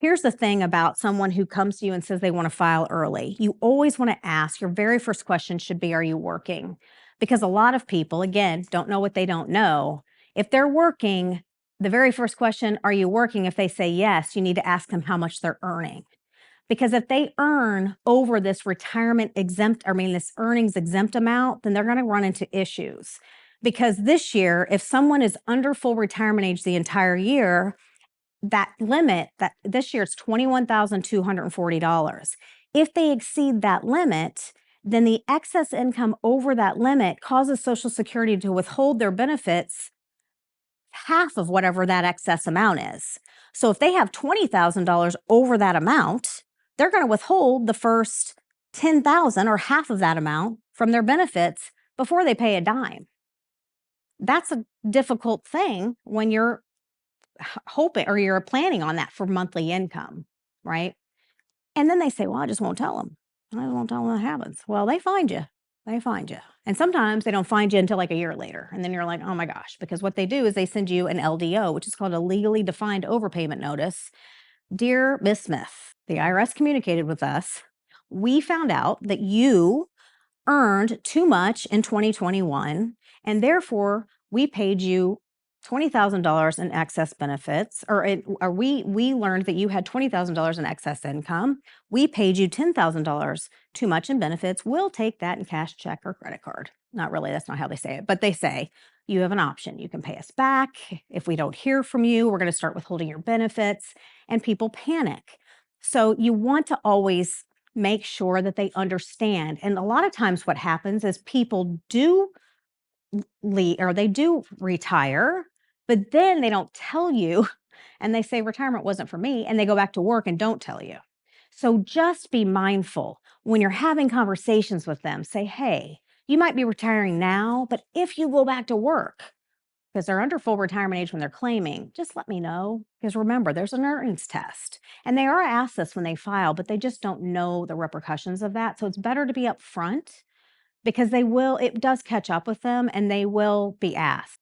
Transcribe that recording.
Here's the thing about someone who comes to you and says they want to file early. You always want to ask, your very first question should be, are you working? Because a lot of people, again, don't know what they don't know. If they're working, the very first question, are you working? If they say yes, you need to ask them how much they're earning. Because if they earn over this this earnings exempt amount, then they're going to run into issues. Because this year, if someone is under full retirement age the entire year, that limit that this year it's $21,240. If they exceed that limit, then the excess income over that limit causes Social Security to withhold their benefits half of whatever that excess amount is. So if they have $20,000 over that amount, they're going to withhold the first $10,000 or half of that amount from their benefits before they pay a dime. That's a difficult thing when you're hoping or you're planning on that for monthly income, right? And then they say, well, I just won't tell them. I won't tell them what happens. Well, they find you. They find you. And sometimes they don't find you until like a year later. And then you're like, oh my gosh, because what they do is they send you an LDO, which is called a legally defined overpayment notice. Dear Miss Smith, the IRS communicated with us. We found out that you earned too much in 2021, and therefore we paid you $20,000 in excess benefits, or we learned that you had $20,000 in excess income. We paid you $10,000 too much in benefits. We'll take that in cash, check, or credit card. Not really, that's not how they say it, but they say you have an option. You can pay us back. If we don't hear from you, we're going to start withholding your benefits, and people panic. So you want to always make sure that they understand. And a lot of times what happens is people do retire, but then they don't tell you and they say retirement wasn't for me, and they go back to work and don't tell you. So just be mindful when you're having conversations with them. Say, hey, you might be retiring now, but if you go back to work, because they're under full retirement age when they're claiming, just let me know. Because remember, there's an earnings test. And they are asked this when they file, but they just don't know the repercussions of that. So it's better to be upfront because it does catch up with them and they will be asked.